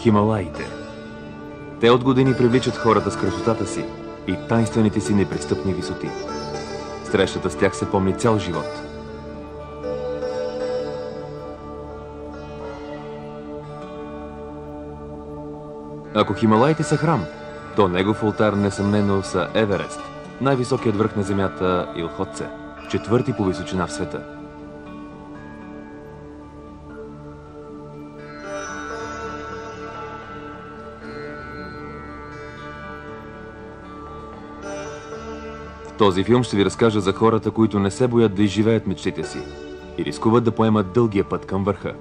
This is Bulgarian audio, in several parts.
Хималаите. Те от години привличат хората с красотата си и тайнствените си непристъпни висоти. Срещата с тях се помни цял живот. Ако Хималаите са храм, то негов олтар несъмнено са Еверест, най-високият връх на земята и Лхотсе, четвърти по височина в света. В този филм ще ви разкажа за хората, които не се боят да изживеят мечтите си и рискуват да поемат дългия път към върха.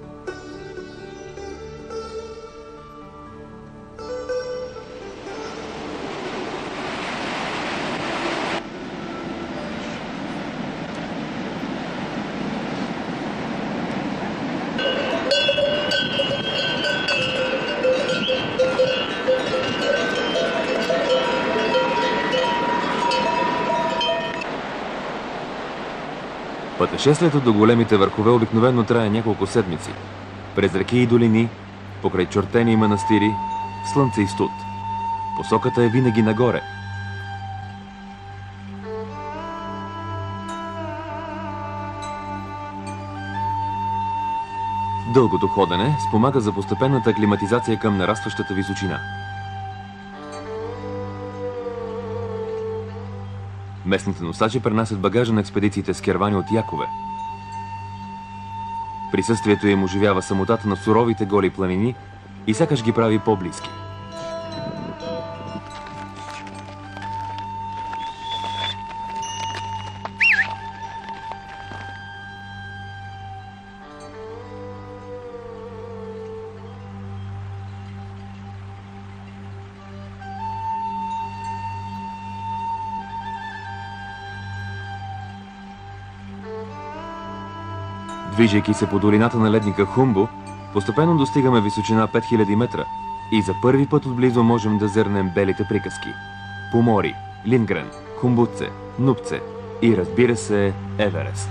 Пътешествието до големите върхове обикновено трае няколко седмици. През реки и долини, покрай чортени манастири, слънце и студ. Посоката е винаги нагоре. Дългото ходене спомага за постепенната аклиматизация към нарастващата височина. Местните носачи пренасят багажа на експедициите с кервани от якове. Присъствието им оживява самотата на суровите голи планини и сякаш ги прави по-близки. Движейки се по долината на ледника Хумбо, постепенно достигаме височина 5000 метра и за първи път отблизо можем да зърнем белите приказки. Помори, Линдгрен, Хумбутце, Нупце и разбира се Еверест.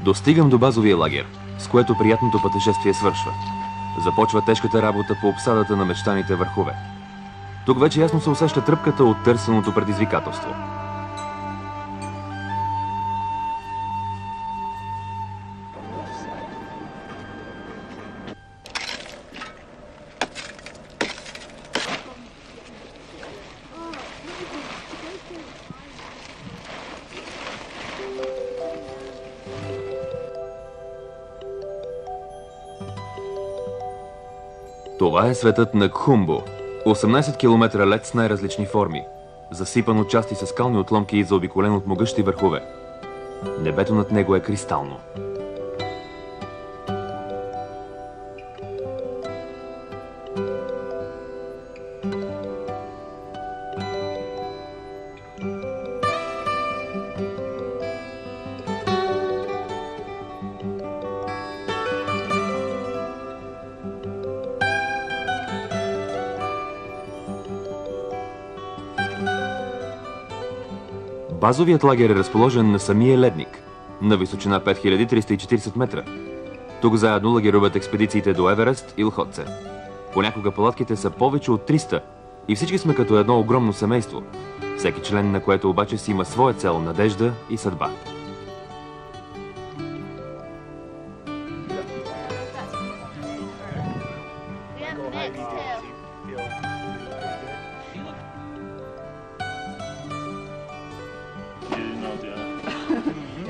Достигам до базовия лагер, с което приятното пътешествие свършва. Започва тежката работа по обсадата на мечтаните върхове. Тук вече ясно се усеща тръпката от търсеното предизвикателство. Това е светът на Кхумбо. 18 км лед с най-различни форми, засипан от части с скални отломки и заобиколен от могъщи върхове. Небето над него е кристално. Базовият лагер е разположен на самия ледник, на височина 5340 метра. Тук заедно лагеруват експедициите до Еверест и Лхотсе. Понякога палатките са повече от 300 и всички сме като едно огромно семейство, всеки член на което обаче си има своя цел, надежда и съдба.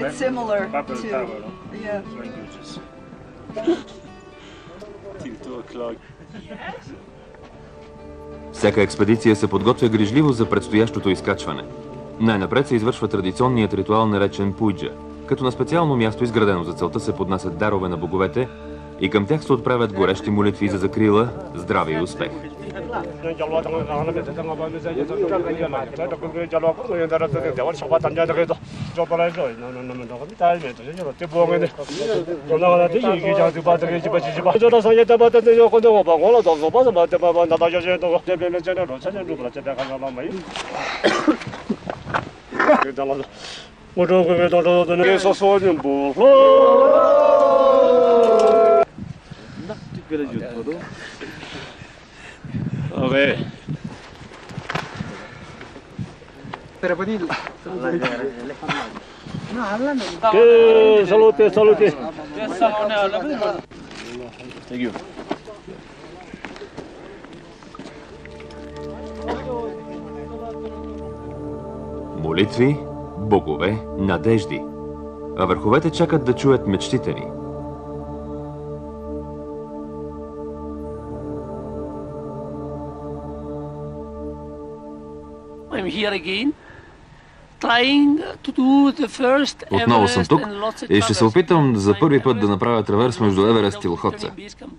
It's similar to, yeah. Всяка експедиция се подготвя грижливо за предстоящото изкачване. Най-напред се извършва традиционният ритуал, наречен пуйджа, като на специално място, изградено за целта, се поднасят дарове на боговете и към тях се отправят горещи молитви за закрила, здраве и успех. Salute. Thank you. Молитви, богове, надежди. А върховете чакат да чуят мечтите ни. I'm here again, trying to do the first Отново съм тук и ще се опитам за първи път да направя траверс между Еверест и Лхотсе.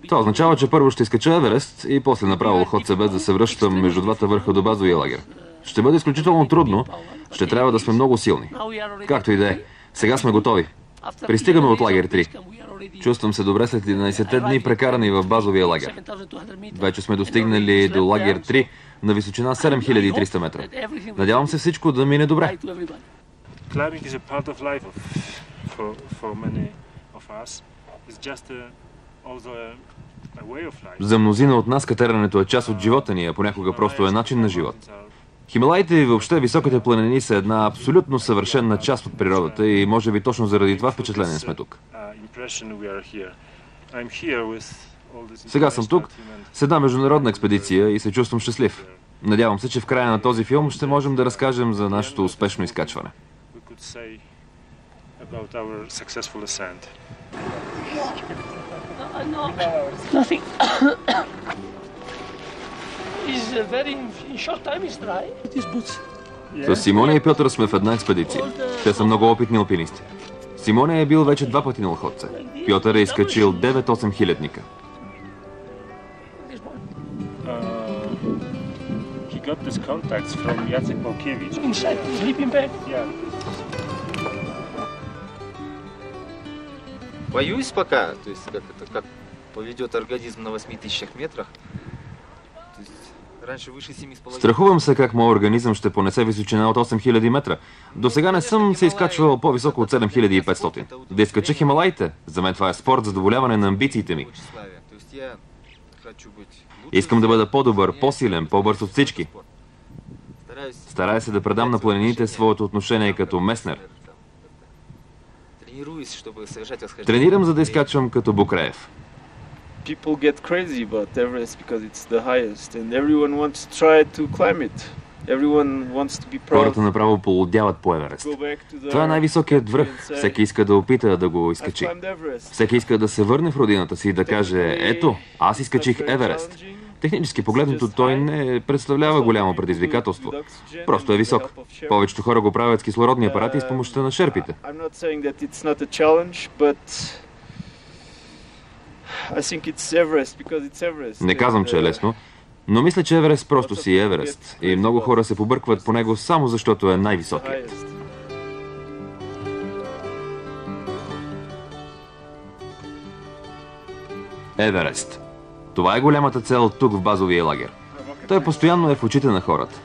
Това означава, че първо ще изкача Еверест и после направя Лхотсе, без да се връщам между двата върха до базовия лагер. Ще бъде изключително трудно, ще трябва да сме много силни. Както и да е, сега сме готови. Пристигаме от лагер 3. Чувствам се добре след 11-те дни прекарани в базовия лагер. Вече сме достигнали до лагер 3 на височина 7300 метра. Надявам се всичко да мине добре. За мнозина от нас катеренето е част от живота ни, а понякога просто е начин на живот. Хималаите и въобще високите планини са една абсолютно съвършена част от природата и може би точно заради това впечатление сме тук. Сега съм тук с една международна експедиция и се чувствам щастлив. Надявам се, че в края на този филм ще можем да разкажем за нашето успешно изкачване. С Симоне и Пьотър сме в една експедиция. Те са много опитни алпинисти. Симоне е бил вече 2 пъти на Лхотсе. Пьотър е изкачил 9-8 хилядника. Боюсь пока, то есть как поведет организм на 8000 метрах. Страхувам се как моят организъм ще понесе височина от 8000 метра. До сега не съм се изкачвал по-високо от 7500. Да изкача Хималаите, за мен това е спорт, задоволяване на амбициите ми. Искам да бъда по-добър, по-силен, по-бърз от всички. Старая се да предам на планините своето отношение като Меснер. Тренирам, за да изкачвам като Букреев. People get crazy about Everest because it's the highest and everyone wants to try to climb it. Everyone wants to be proud. Хората направо полудяват по Еверест. Това е най-високият връх. Всеки иска да опита да го изкачи. Всеки иска да се върне в родината си и да каже: ето, аз изкачих Еверест. Технически погледнато той не представлява голямо предизвикателство. Просто е висок. Повечето хора го правят с кислородни апарати и с помощта на шерпите. Не казвам, че е лесно, но мисля, че Еверест просто си е Еверест и много хора се побъркват по него само защото е най-високият. Еверест. Това е голямата цел тук в базовия лагер. Той постоянно е в очите на хората.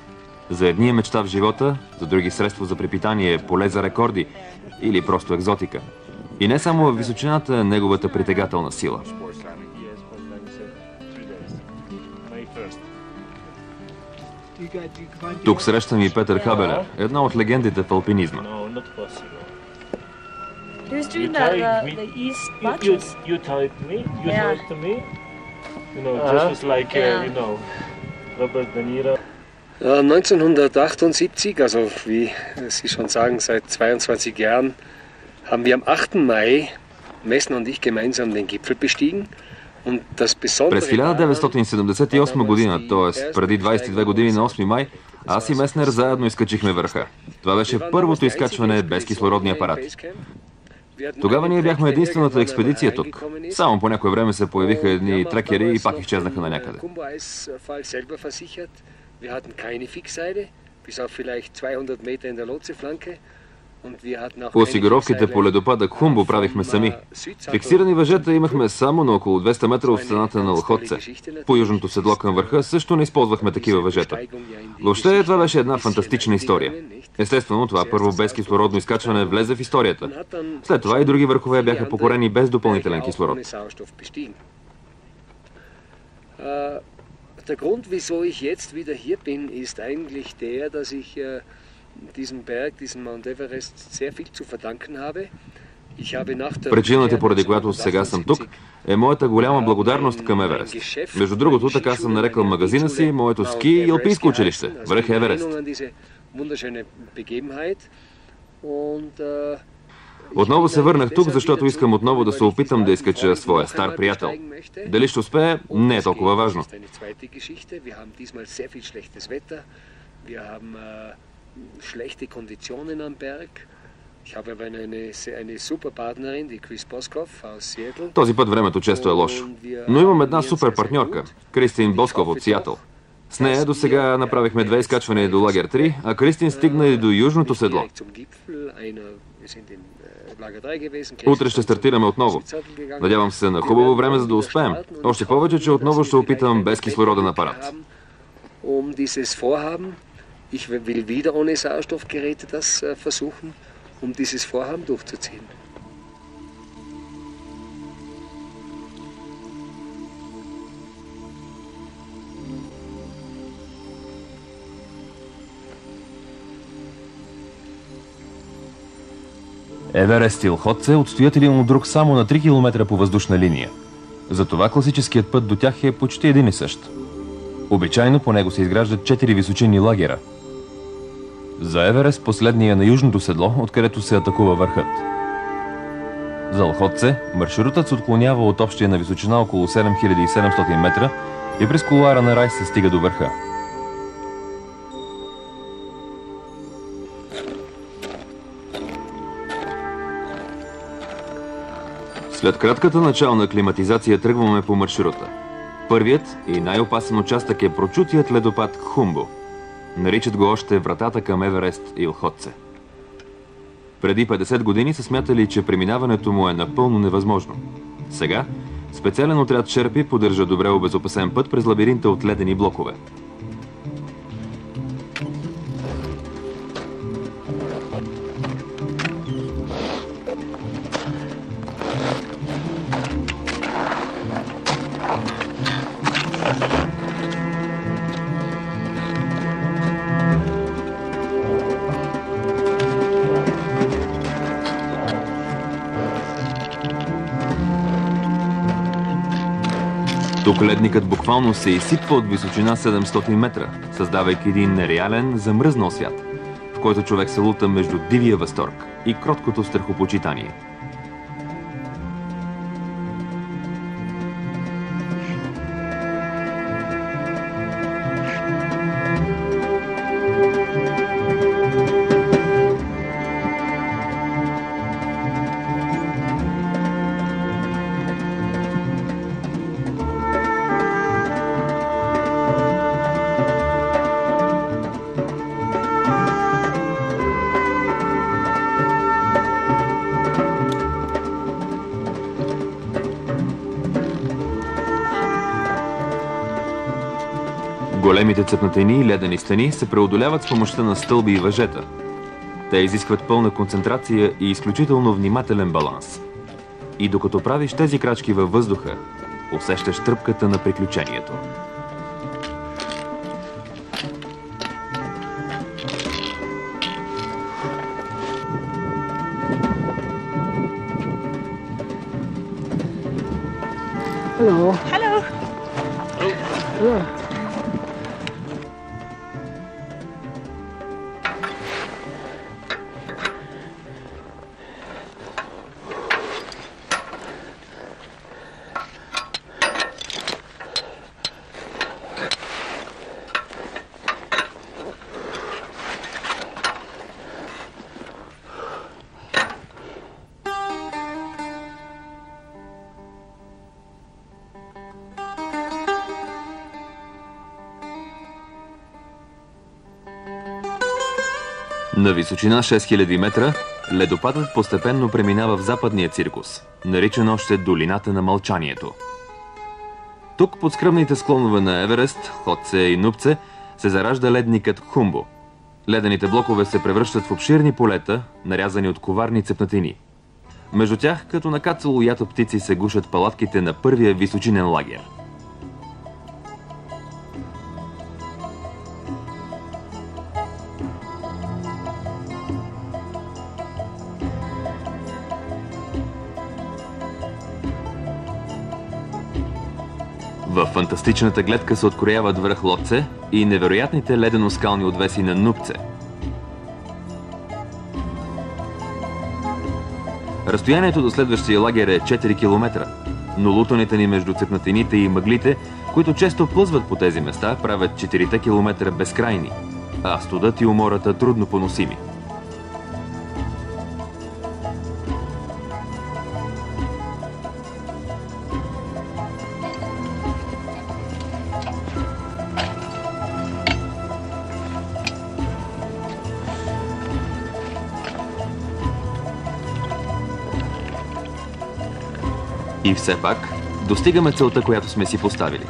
За едни е мечта в живота, за други средство за препитание, поле за рекорди или просто екзотика. И не само в височината е неговата притегателна сила. Тук срещам и Петър Хабелер, една от легендите в алпинизма. Robert De Niro. 1978, also wie Sie schon sagen, seit 22 Jahren haben wir am 8. Mai Messner und ich gemeinsam den Gipfel bestiegen. През 1978 година, т.е. преди 22 години на 8 май, аз и Меснер заедно изкачихме върха. Това беше първото изкачване без кислородни апарати. Тогава ние бяхме единствената експедиция тук. Само по някое време се появиха едни трекери и пак изчезнаха на някъде. Осигуровките по ледопада Хумбо правихме сами. Фиксирани въжета имахме само на около 200 метра от стената на Лхотце. По южното седло към върха също не използвахме такива въжета. Въобще това беше една фантастична история. Естествено, това първо безкислородно изкачване влезе в историята. След това и други върхове бяха покорени без допълнителен кислород. Der Grund, wieso ich jetzt wieder hier bin, ist eigentlich der, dass ich diesem Berg, diesem Mount Everest, sehr viel zu verdanken habe. Причината, поради която сега съм тук, е моята голяма благодарност към Еверест. Между другото, така съм нарекал магазина си, моето ски и алпийско училище, връх Еверест. Отново се върнах тук, защото искам отново да се опитам да изкача своя стар приятел. Дали ще успее, не е толкова важно. Този път времето често е лошо. Но имам една супер партньорка, Кристин Босков от Сиатъл. С нея до сега направихме 2 изкачвания до лагер 3, а Кристин стигна и до южното седло. Утре ще стартираме отново. Надявам се на хубаво време, за да успеем. Още повече, че отново ще опитам без кислороден апарат. Ich will wieder ohne Sauerstoffgeräte das versuchen, dieses Vorhaben durchzuziehen. Еверест и Лхотце отстоят един от друг само на 3 км по въздушна линия. Затова класическият път до тях е почти един и същ. Обичайно по него се изграждат 4 височинни лагера. За Еверест последния е на южното седло, откъдето се атакува върхът. За Лхотце маршрутът се отклонява от общия на височина около 7700 метра и през кулуара на Райс се стига до върха. След кратката начална аклиматизация тръгваме по маршрута. Първият и най-опасен участък е прочутият ледопад Хумбо. Наричат го още вратата към Еверест и Лхотце. Преди 50 години са смятали, че преминаването му е напълно невъзможно. Сега специален отряд шерпи поддържа добре обезопасен път през лабиринта от ледени блокове. Тук ледникът буквално се изсипва от височина 700 метра, създавайки един нереален, замръзнал свят, в който човек се лута между дивия възторг и кроткото страхопочитание. Големите цепнатини и ледени стени се преодоляват с помощта на стълби и въжета. Те изискват пълна концентрация и изключително внимателен баланс. И докато правиш тези крачки във въздуха, усещаш тръпката на приключението. Hello. Hello. Hello. На височина 6000 метра, ледопадът постепенно преминава в западния циркус, наричан още долината на мълчанието. Тук под скръбните склонове на Еверест, Хотце и Нупце се заражда ледникът Хумбо. Ледените блокове се превръщат в обширни полета, нарязани от коварни цепнатини. Между тях, като накацало ято птици, се гушат палатките на първия височинен лагер. В фантастичната гледка се открояват връх Лотце и невероятните ледено-скални отвеси на Нупце. Разстоянието до следващия лагер е 4 км, но лутането ни между цепнатините и мъглите, които често плъзват по тези места, правят 4 км безкрайни, а студът и умората трудно поносими. И все пак, достигаме целта, която сме си поставили.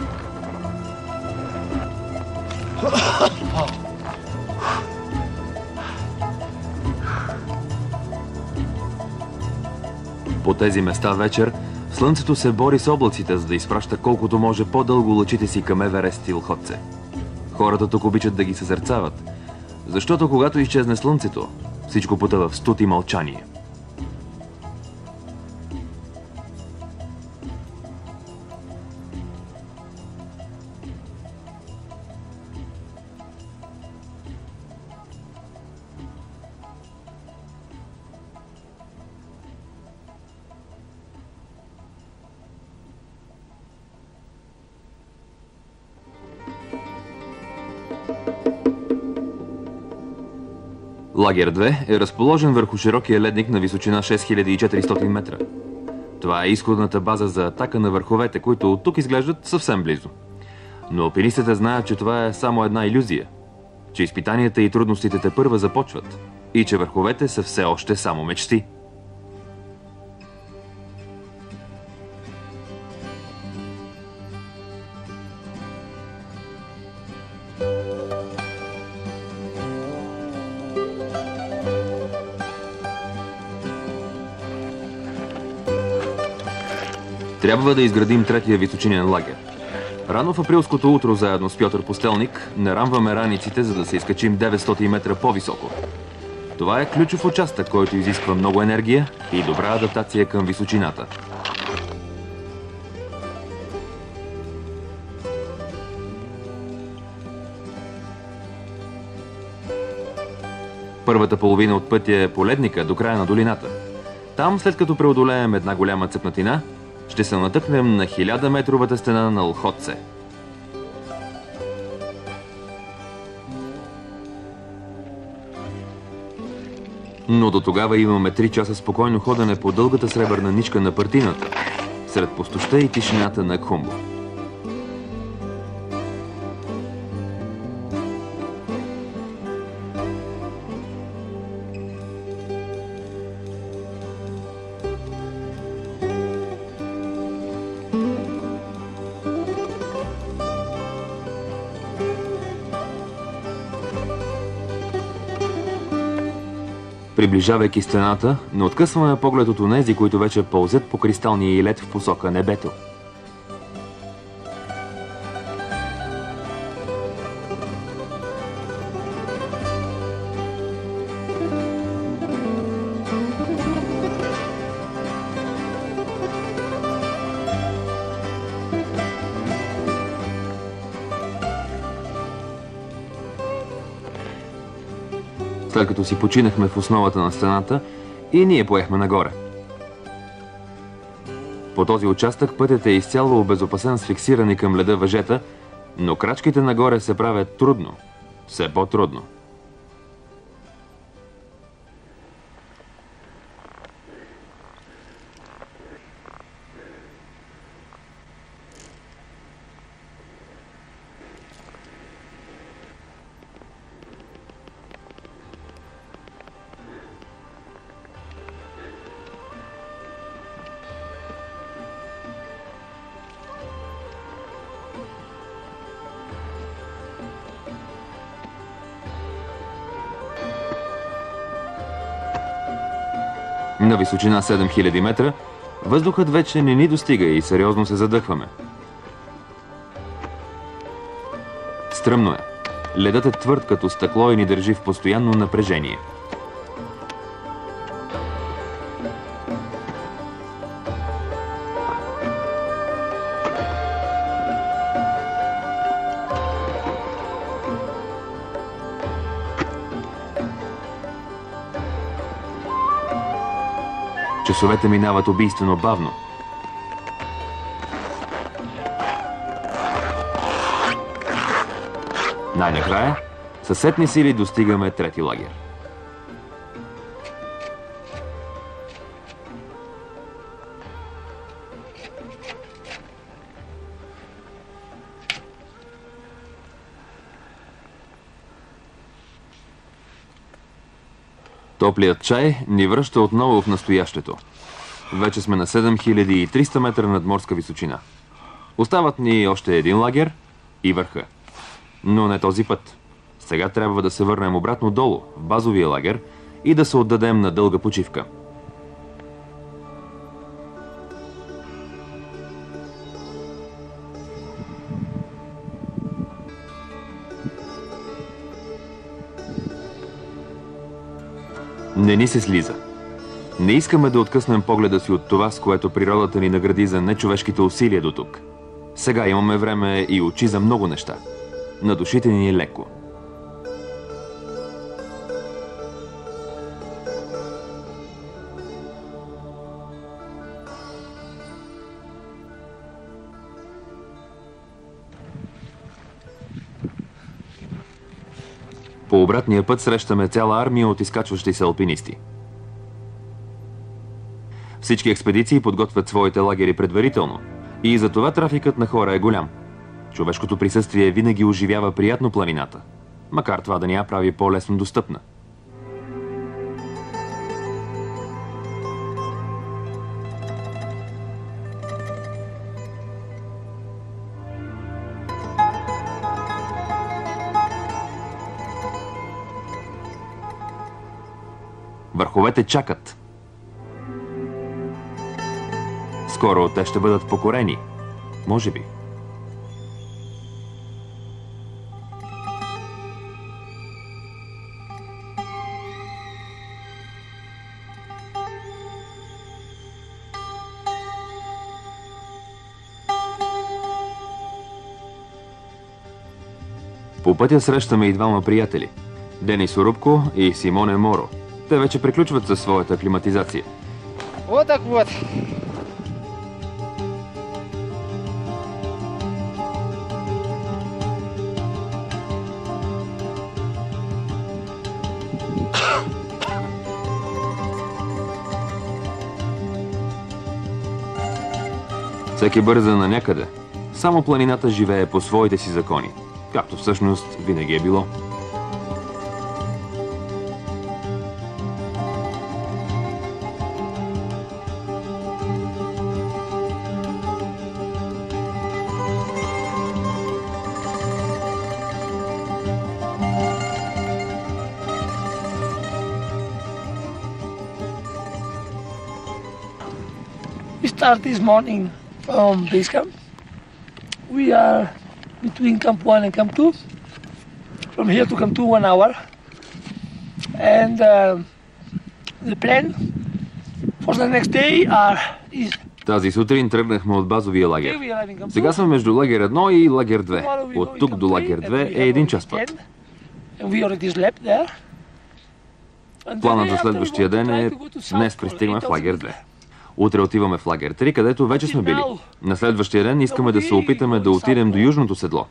По тези места вечер, слънцето се бори с облаците, за да изпраща колкото може по-дълго лъчите си към Еверест и Лхотце. Хората тук обичат да ги съзерцават, защото когато изчезне слънцето, всичко потъва в студ и мълчание. Лагер 2 е разположен върху широкия ледник на височина 6400 метра. Това е изходната база за атака на върховете, които от тук изглеждат съвсем близо. Но алпинистите знаят, че това е само една илюзия, че изпитанията и трудностите тепърва започват и че върховете са все още само мечти. Трябва да изградим третия височинен лагер. Рано в априлското утро, заедно с Пьотър Постелник, нарамваме раниците, за да се изкачим 900 метра по-високо. Това е ключов участък, който изисква много енергия и добра адаптация към височината. Първата половина от пътя е по ледника до края на долината. Там, след като преодолеем една голяма цепнатина, ще се натъкнем на 1000-метровата стена на Лхотце. Но до тогава имаме 3 часа спокойно ходене по дългата сребърна нишка на Партината, сред пустощта и тишината на Хумбо. Приближавайки стената, не откъсваме поглед от онези, които вече пълзят по кристалния лед в посока небето. След като си починахме в основата на стената, и ние поехме нагоре. По този участък пътят е изцяло обезопасен с фиксирани към леда въжета, но крачките нагоре се правят трудно, все по-трудно. На височина 7000 метра въздухът вече не ни достига и сериозно се задъхваме. Стръмно е. Ледът е твърд като стъкло и ни държи в постоянно напрежение. Часовете минават убийствено бавно. Най-накрая, със сетни сили достигаме трети лагер. Топлият чай ни връща отново в настоящето. Вече сме на 7300 метра надморска височина. Остават ни още един лагер и върха. Но не този път. Сега трябва да се върнем обратно долу, в базовия лагер, и да се отдадем на дълга почивка. Не ни се слиза. Не искаме да откъснем погледа си от това, с което природата ни награди за нечовешките усилия до тук. Сега имаме време и очи за много неща. На душите ни е леко. По обратния път срещаме цяла армия от изкачващи се алпинисти. Всички експедиции подготвят своите лагери предварително и затова трафикът на хора е голям. Човешкото присъствие винаги оживява приятно планината, макар това да ни я прави по-лесно достъпна. Върховете чакат. Скоро те ще бъдат покорени. Може би. По пътя срещаме и двама приятели. Денис Орубко и Симоне Моро. Те вече приключват със своята аклиматизация. Вот так вот. Всеки бърза на някъде. Само планината живее по своите си закони, както всъщност винаги е било. We start this morning from base camp. We are between Camp 1 and Camp 2. From here to Camp 2, 1 hour. And the plan for the next day is... Тази сутрин тръгнахме от базовия лагер. Сега сме между лагер 1 и лагер 2. От тук до лагер 2 е 1 час път. Планът за следващия ден е: днес пристигаме в лагер 2. Утре отиваме в лагер 3, където вече сме били. На следващия ден искаме да се опитаме да отидем до южното седло.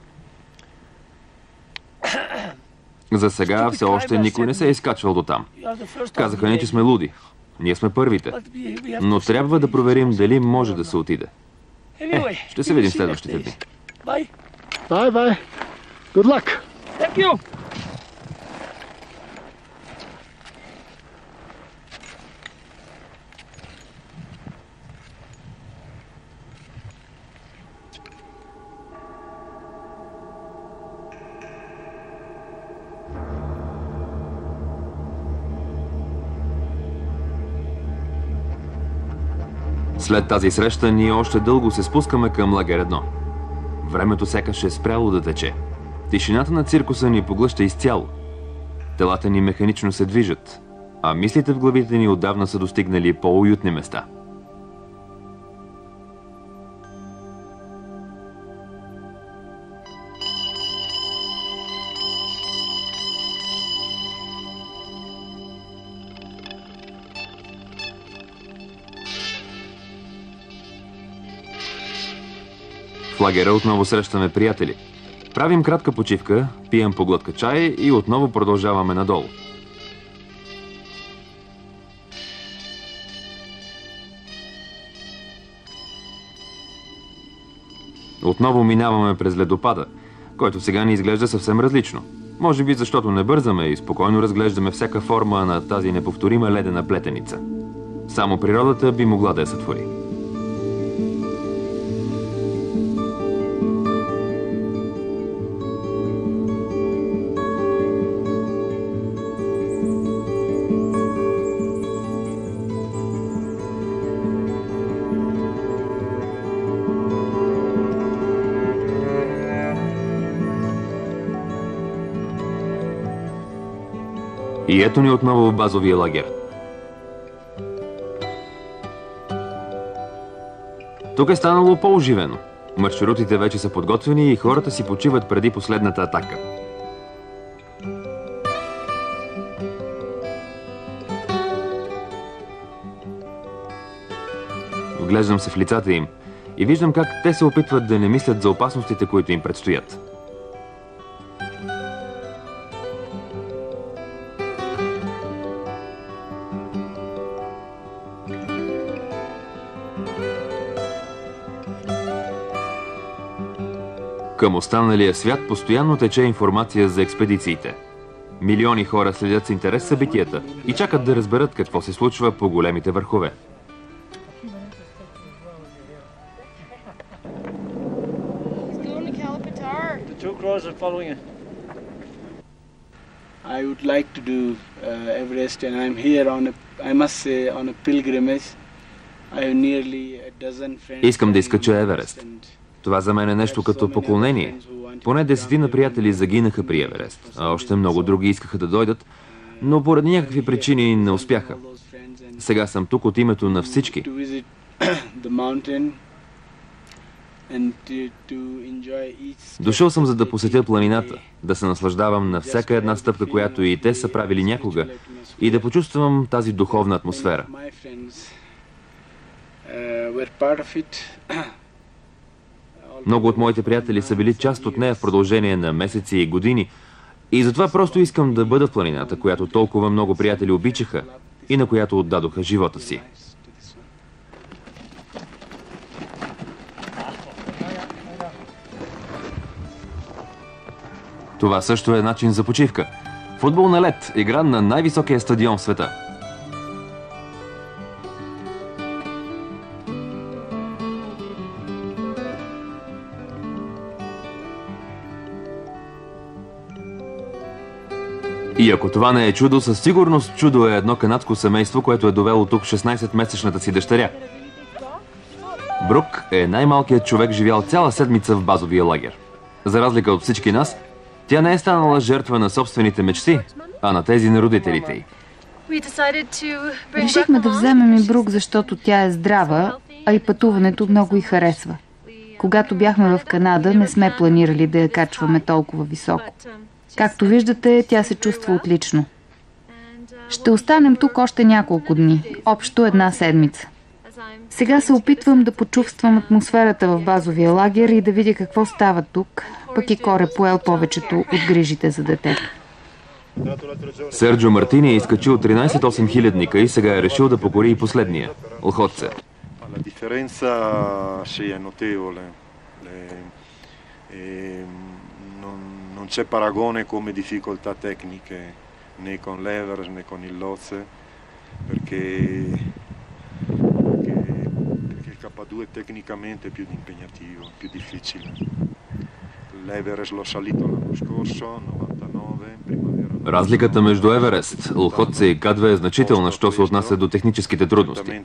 За сега все още никой не се е изкачвал до там. Казаха ни, че сме луди. Ние сме първите. Но трябва да проверим дали може да се отиде. Ще се видим следващите дни. Bye bye. Good luck. Thank you. След тази среща ние още дълго се спускаме към лагер 1. Времето сякаш е спряло да тече. Тишината на циркуса ни поглъща изцяло. Телата ни механично се движат, а мислите в главите ни отдавна са достигнали по-уютни места. В лагера отново срещаме приятели. Правим кратка почивка, пием по глътка чай и отново продължаваме надолу. Отново минаваме през ледопада, който сега ни изглежда съвсем различно. Може би защото не бързаме и спокойно разглеждаме всяка форма на тази неповторима ледена плетеница. Само природата би могла да я сътвори. И ето ни отново в базовия лагер. Тук е станало по-оживено. Маршрутите вече са подготвени и хората си почиват преди последната атака. Вглеждам се в лицата им и виждам как те се опитват да не мислят за опасностите, които им предстоят. Към останалия свят постоянно тече информация за експедициите. Милиони хора следят с интерес събитията и чакат да разберат какво се случва по големите върхове. I would like to do Everest, and I'm here on I must say, on a pilgrimage. I have nearly a dozen friends. Искам да изкача Еверест. Това за мен е нещо като поклонение. Поне 10 приятели загинаха при Еверест, а още много други искаха да дойдат, но поради някакви причини не успяха. Сега съм тук от името на всички. Дошъл съм за да посетя планината, да се наслаждавам на всяка една стъпка, която и те са правили някога, и да почувствам тази духовна атмосфера. Много от моите приятели са били част от нея в продължение на месеци и години, и затова просто искам да бъда в планината, която толкова много приятели обичаха и на която отдадоха живота си. Това също е начин за почивка. Футбол на лед, игран на най-високия стадион в света. И ако това не е чудо, със сигурност чудо е едно канадско семейство, което е довело тук 16-месечната си дъщеря. Брук е най-малкият човек, живял цяла седмица в базовия лагер. За разлика от всички нас, тя не е станала жертва на собствените мечти, а на тези на родителите й. Решихме да вземем и Брук, защото тя е здрава, а и пътуването много й харесва. Когато бяхме в Канада, не сме планирали да я качваме толкова високо. Както виждате, тя се чувства отлично. Ще останем тук още няколко дни, общо 1 седмица. Сега се опитвам да почувствам атмосферата в базовия лагер и да видя какво става тук, пък и Коре поел повечето от грижите за детето. Серджо Мартини е изкачил 13 хилядника и сега е решил да покори и последния – Лхотце. Non c'è paragone come difficoltà tecniche né con l'Everest né con il Lhotse perché il K2 tecnicamente è più impegnativo, più difficile. L'Everest l'ho salito l'anno scorso, 99, in primavera. Разликата между Еверест, Лхотце и К2 е значителна, що се отнася до техническите трудности.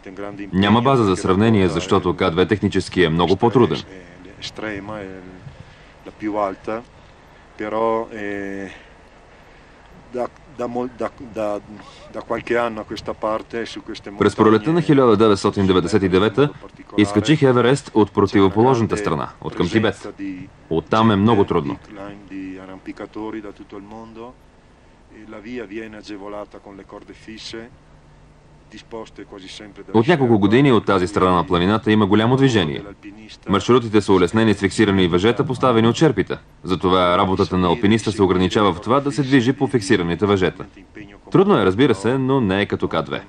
Няма база за сравнение, защото К2 технически е много по-труден. През пролетта на 1999 изкачих Еверест от противоположната страна, от към Тибет. Оттам е много трудно. От няколко години от тази страна на планината има голямо движение. Маршрутите са улеснени с фиксирани въжета, поставени от черпите. Затова работата на алпиниста се ограничава в това да се движи по фиксираните въжета. Трудно е, разбира се, но не е като К2.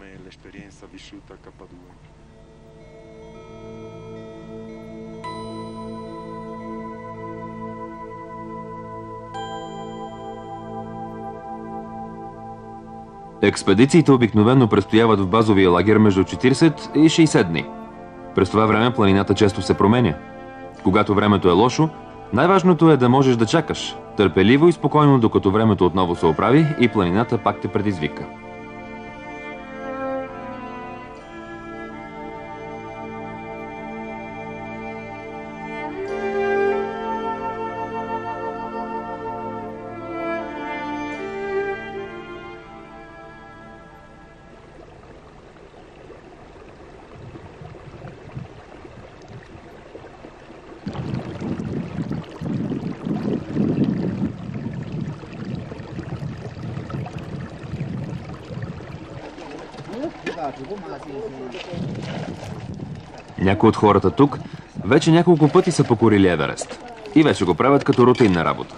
Експедициите обикновено престояват в базовия лагер между 40 и 60 дни. През това време планината често се променя. Когато времето е лошо, най-важното е да можеш да чакаш, търпеливо и спокойно, докато времето отново се оправи и планината пак те предизвика. Някои от хората тук вече няколко пъти са покорили Еверест и вече го правят като рутинна работа.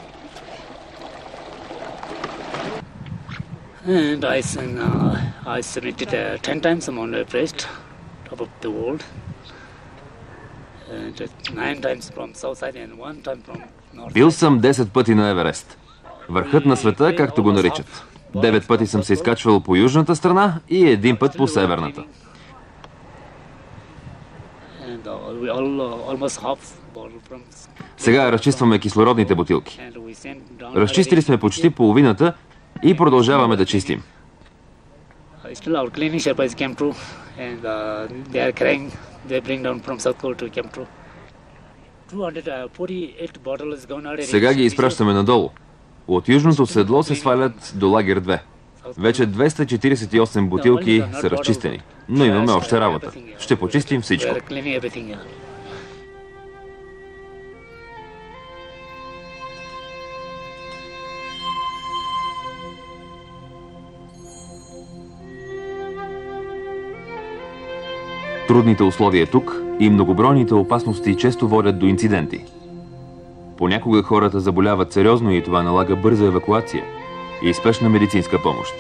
And I submitted 10 times Mount Everest, top of the world. 9 times from south side and 1 time from north. Бил съм 10 пъти на Еверест. Върхът на света, както го наричат. 9 пъти съм се изкачвал по южната страна и 1 път по северната. Сега разчистваме кислородните бутилки. Разчистили сме почти половината и продължаваме да чистим. Сега ги изпращаме надолу. От южното седло се свалят до лагер 2. Вече 248 бутилки са разчистени, но имаме още работа. Ще почистим всичко. Трудните условия тук и многобройните опасности често водят до инциденти. Понякога хората заболяват сериозно и това налага бърза евакуация и спешна медицинска помощ.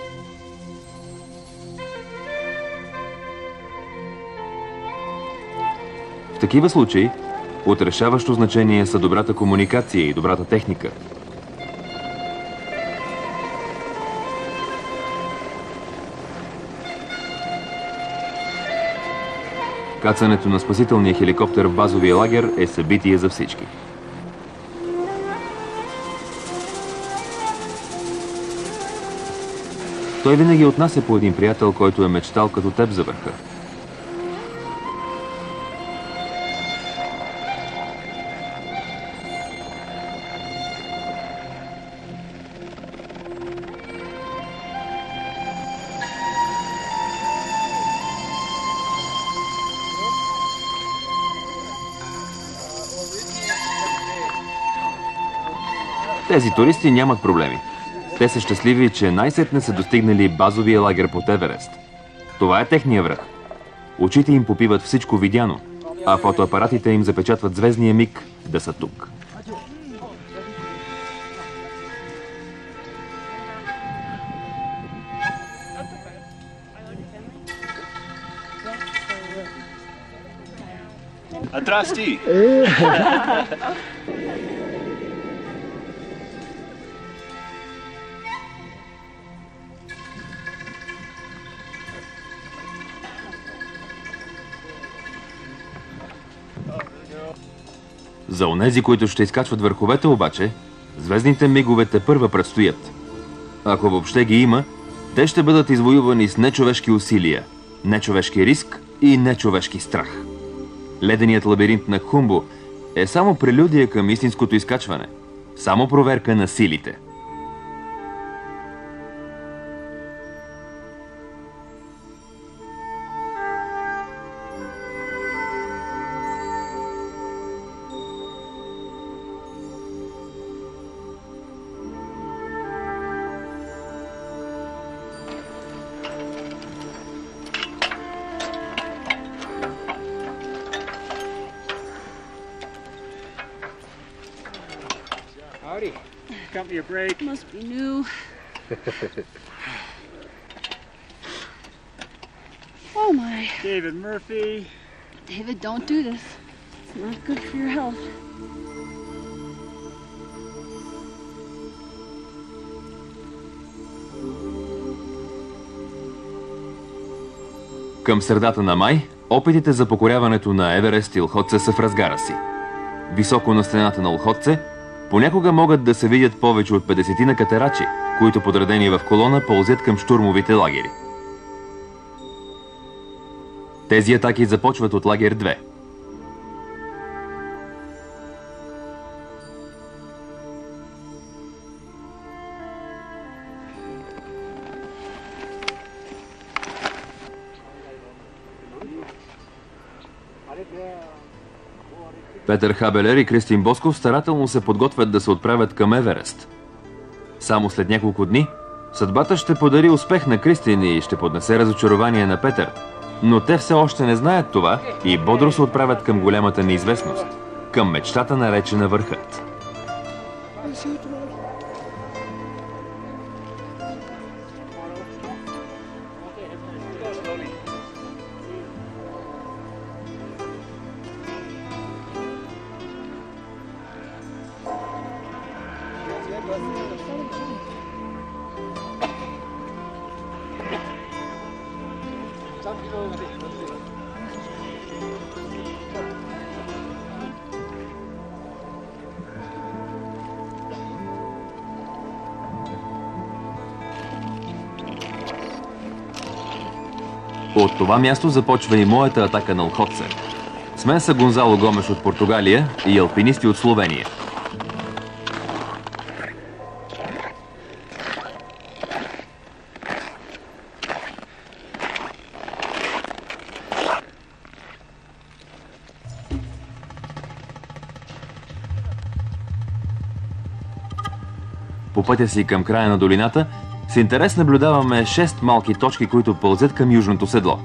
В такива случаи от решаващо значение са добрата комуникация и добрата техника. Кацането на спасителния хеликоптер в базовия лагер е събитие за всички. Той винаги отнася по един приятел, който е мечтал като теб за върха. Тези туристи нямат проблеми. Те са щастливи, че най-сетне са достигнали базовия лагер под Еверест. Това е техния връх. Очите им попиват всичко видяно, а фотоапаратите им запечатват звездния миг да са тук. Здрасти! За онези, които ще изкачват върховете обаче, звездните мигове те първа предстоят. Ако въобще ги има, те ще бъдат извоювани с нечовешки усилия, нечовешки риск и нечовешки страх. Леденият лабиринт на Хумбо е само прелюдия към истинското изкачване, само проверка на силите. Howdy. Got me a break. Must be new. Oh my. David Murphy. David, don't do this. It's not good for your health. Към средата на май, опитите за покоряването на Еверест и Лхотсе са в разгара си. Високо на стената на Лхотсе понякога могат да се видят повече от 50 катерачи, които подредени в колона пълзят към щурмовите лагери. Тези атаки започват от лагер 2. Петър Хабелер и Кристин Босков старателно се подготвят да се отправят към Еверест. Само след няколко дни съдбата ще подари успех на Кристин и ще поднесе разочарование на Петър, но те все още не знаят това и бодро се отправят към голямата неизвестност, към мечтата наречена върхът. От това място започва и моята атака на Лхотсе. С мен са Гонзало Гомеш от Португалия и алпинисти от Словения. По пътя си към края на долината с интерес наблюдаваме 6 малки точки, които пълзят към южното седло.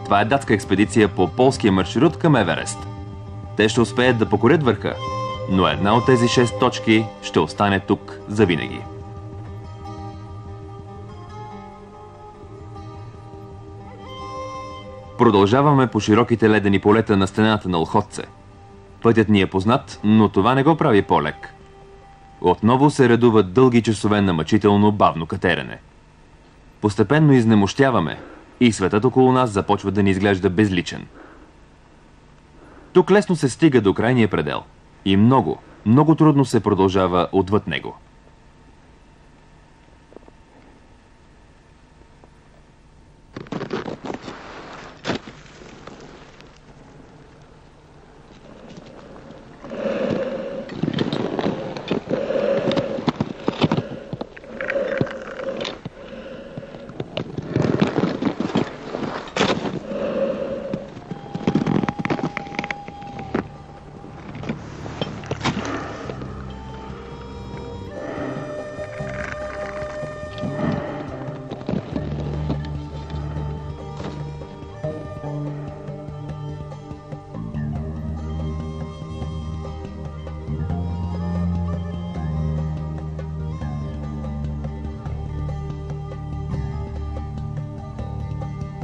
Това е датска експедиция по полския маршрут към Еверест. Те ще успеят да покорят върха, но една от тези 6 точки ще остане тук завинаги. Продължаваме по широките ледени полета на стената на Лхотсе. Пътят ни е познат, но това не го прави по-лек. Отново се редуват дълги часове на мъчително бавно катерене. Постепенно изнемощяваме и светът около нас започва да ни изглежда безличен. Тук лесно се стига до крайния предел и много, много трудно се продължава отвъд него.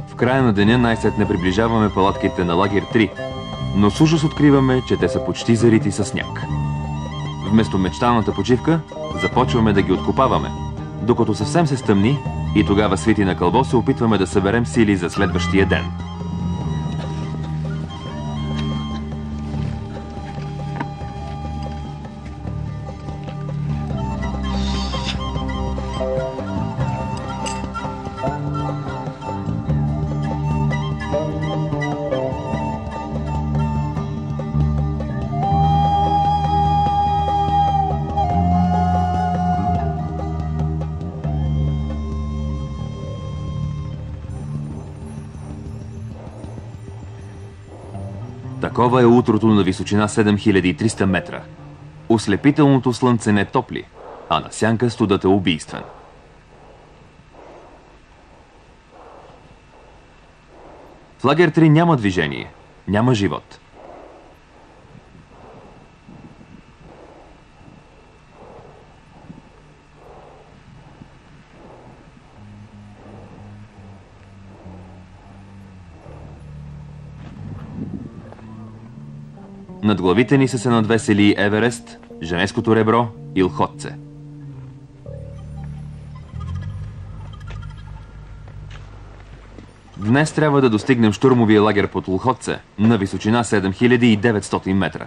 В края на деня най-сетне приближаваме палатките на лагер 3, но с ужас откриваме, че те са почти зарити със сняг. Вместо мечтаната почивка, започваме да ги откопаваме, докато съвсем се стъмни и тогава свити на кълбо се опитваме да съберем сили за следващия ден. Такова е утрото на височина 7300 метра. Ослепителното слънце не топли, а на сянка студът е убийствен. В лагер 3 няма движение, няма живот. Над главите ни са се надвесели Еверест, Женевското ребро и Лхотце. Днес трябва да достигнем щурмовия лагер под Лхотце на височина 7900 метра.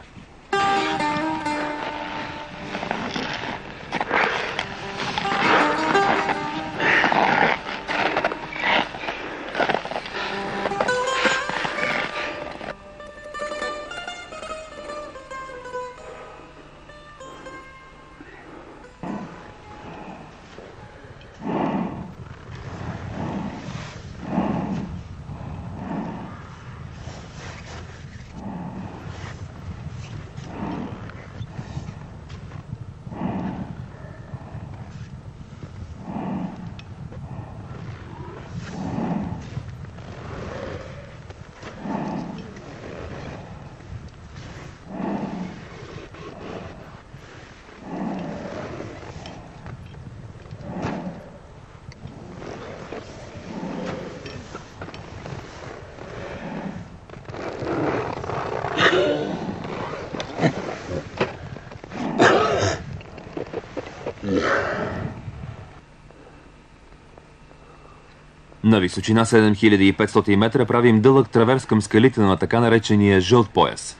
На височина 7500 метра правим дълъг траверс към скалите на така наречения жълт пояс.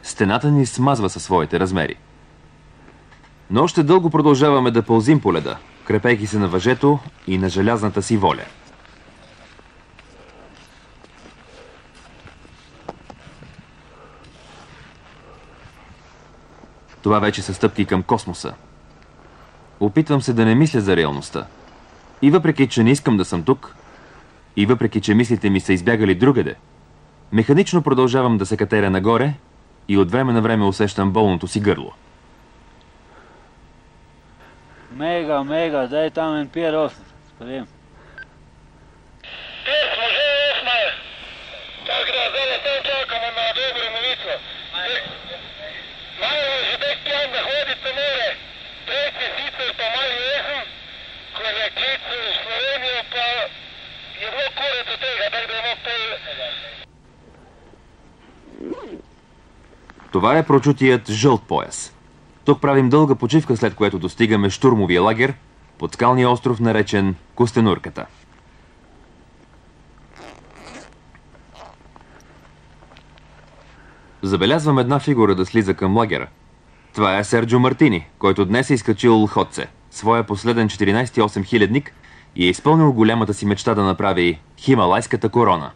Стената ни смазва със своите размери. Но още дълго продължаваме да пълзим по леда, крепейки се на въжето и на желязната си воля. Това вече са стъпки към космоса. Опитвам се да не мисля за реалността. И въпреки, че не искам да съм тук, и въпреки, че мислите ми са избягали другаде, механично продължавам да се катеря нагоре и от време на време усещам болното си гърло. Мега, дай там en Pier 8, спрем. Pier smo že 8, tako da zdaj tam čakamo na dobro novico. Malo že tek plan da hoditi more, prej je sicer pa malo jezen, ko je klical v Slovenijo, pa je bilo kurec od tega, tako da imamo pol... Това е прочутият жълт пояс. Тук правим дълга почивка, след което достигаме щурмовия лагер под скалния остров, наречен Костенурката. Забелязвам една фигура да слиза към лагера. Това е Серджо Мартини, който днес е изкачил Лхотце, своя последен 14-ти 8-хилядник, и е изпълнил голямата си мечта да направи Хималайската корона.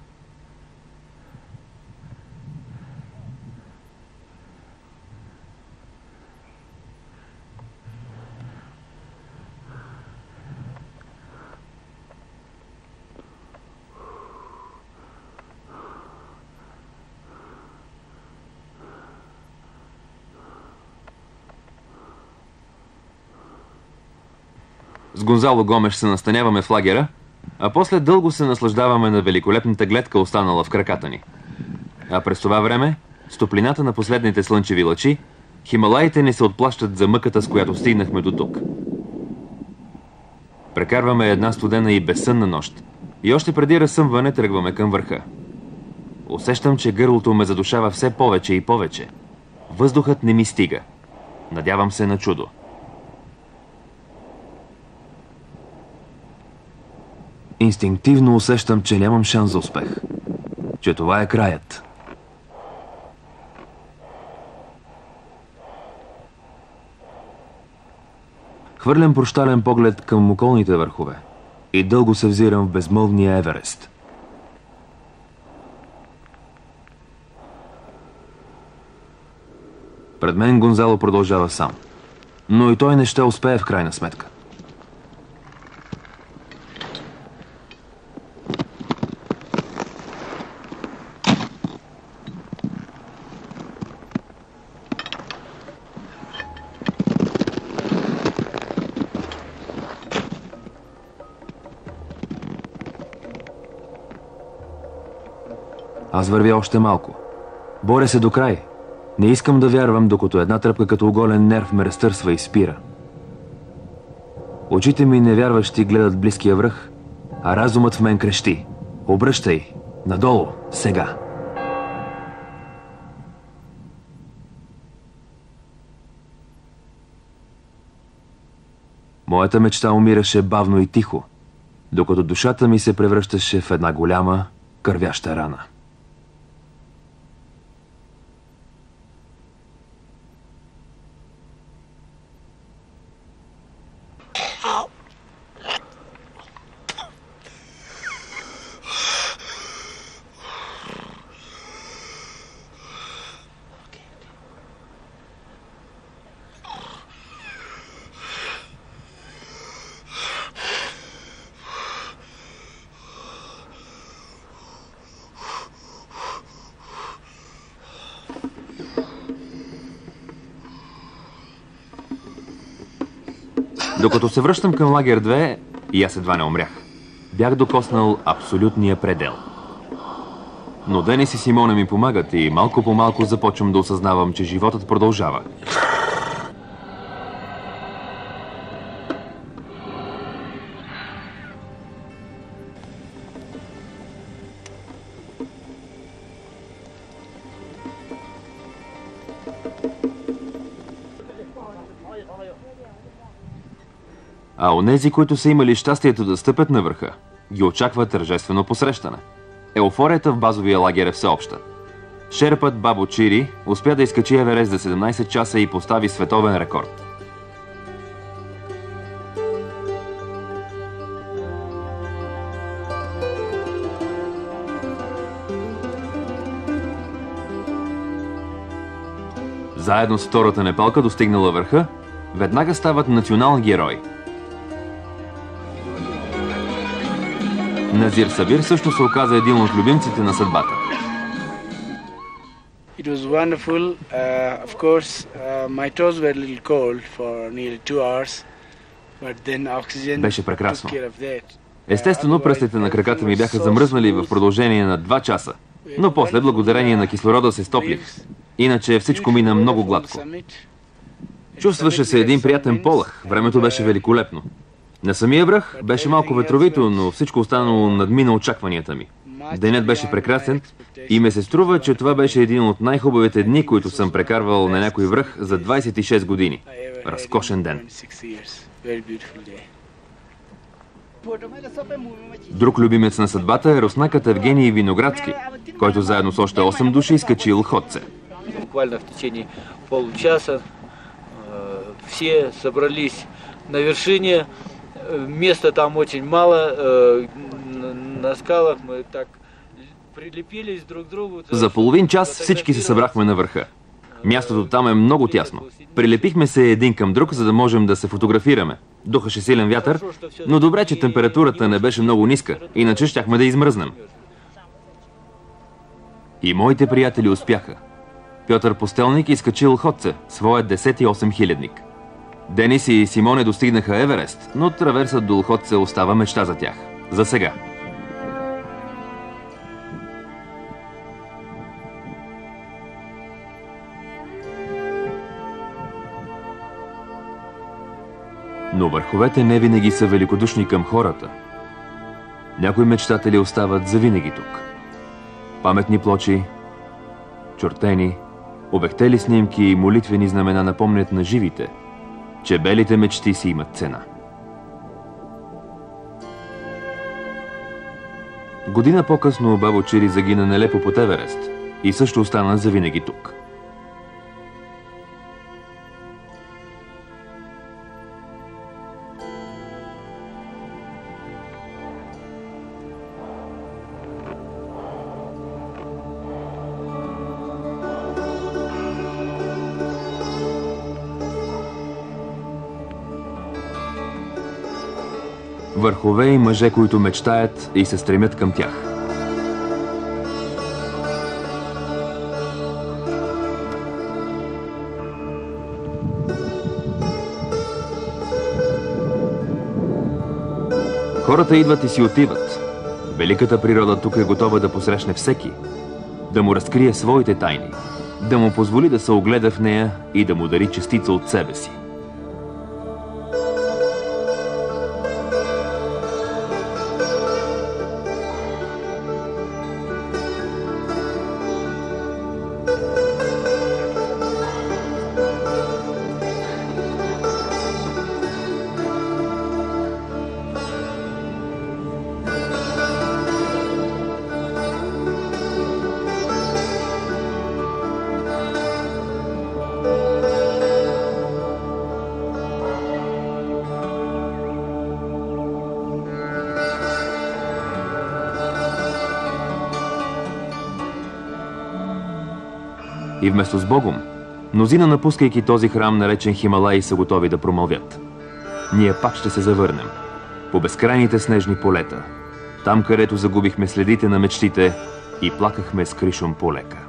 С Гонзало Гомеш се настаняваме в лагера, а после дълго се наслаждаваме на великолепната гледка, останала в краката ни. А през това време, с топлината на последните слънчеви лъчи, Хималаите ни се отплащат за мъката, с която стигнахме до тук. Прекарваме една студена и безсънна нощ и още преди разсъмване тръгваме към върха. Усещам, че гърлото ме задушава все повече и повече. Въздухът не ми стига. Надявам се на чудо. Инстинктивно усещам, че нямам шанс за успех. Че това е краят. Хвърлям прощален поглед към околните върхове и дълго се взирам в безмълвния Еверест. Пред мен Гонзало продължава сам. Но и той не ще успее в крайна сметка. Аз вървя още малко. Боря се до край. Не искам да вярвам, докато една тръпка като оголен нерв ме разтърсва и спира. Очите ми невярващи гледат близкия връх, а разумът в мен крещи: обръщай, надолу, сега. Моята мечта умираше бавно и тихо, докато душата ми се превръщаше в една голяма, кървяща рана. Докато се връщам към лагер 2, и аз едва не умрях. Бях докоснал абсолютния предел. Но Денис и Симона ми помагат и малко по малко започвам да осъзнавам, че животът продължава. А онези, които са имали щастието да стъпят на върха, ги очаква тържествено посрещане. Еуфорията в базовия лагер е всеобща. Шерпът Бабо Чири успя да изкачи Еверест за 17 часа и постави световен рекорд. Заедно с втората непалка, достигнала върха, веднага стават национален герой. Назир Сабир също се оказа един от любимците на съдбата. It was wonderful. Of course, my toes were a little cold for nearly 2 hours, but then oxygen Беше прекрасно. took care of that. Естествено, пръстите на краката ми бяха замръзнали в продължение на 2 часа, но после, благодарение на кислорода, се стоплих. Иначе всичко мина много гладко. Чувстваше се един приятен полъх. Времето беше великолепно. На самия връх беше малко ветровито, но всичко останало надмина очакванията ми. Денят беше прекрасен и ме се струва, че това беше един от най-хубавите дни, които съм прекарвал на някой връх за 26 години. Разкошен ден. Друг любимец на съдбата е руснакът Евгений Виноградски, който заедно с още 8 души изкачи Лхотце. Буквально в течение получаса все собрались на вершине. Места там очень мало, на скалах мы так прилепились друг к другу. За половин час всички се събрахме на върха. Мястото там е много тясно. Прилепихме се един към друг, за да можем да се фотографираме. Духаше силен вятър, но добре, че температурата не беше много ниска, иначе щяхме да измръзнем. И моите приятели успяха. Пьотър Постелник изкачи Лхотце, своят 10-ти 8000-ник. Денис и Симоне достигнаха Еверест, но траверсът до Лхотце остава мечта за тях. За сега. Но върховете не винаги са великодушни към хората. Някои мечтатели остават завинаги тук. Паметни плочи, чортени, обехтели снимки и молитвени знамена напомнят на живите, че белите мечти си имат цена. Година по-късно Бабо Чири загина нелепо под Еверест и също остана завинаги тук. Върхове и мъже, които мечтаят и се стремят към тях. Хората идват и си отиват. Великата природа тук е готова да посрещне всеки. да му разкрие своите тайни, да му позволи да се огледа в нея и да му дари частица от себе си. И вместо с Богом, мнозина, напускайки този храм, наречен Хималай, са готови да промълвят. Ние пак ще се завърнем по безкрайните снежни полета, там, където загубихме следите на мечтите и плакахме с Кришон полека.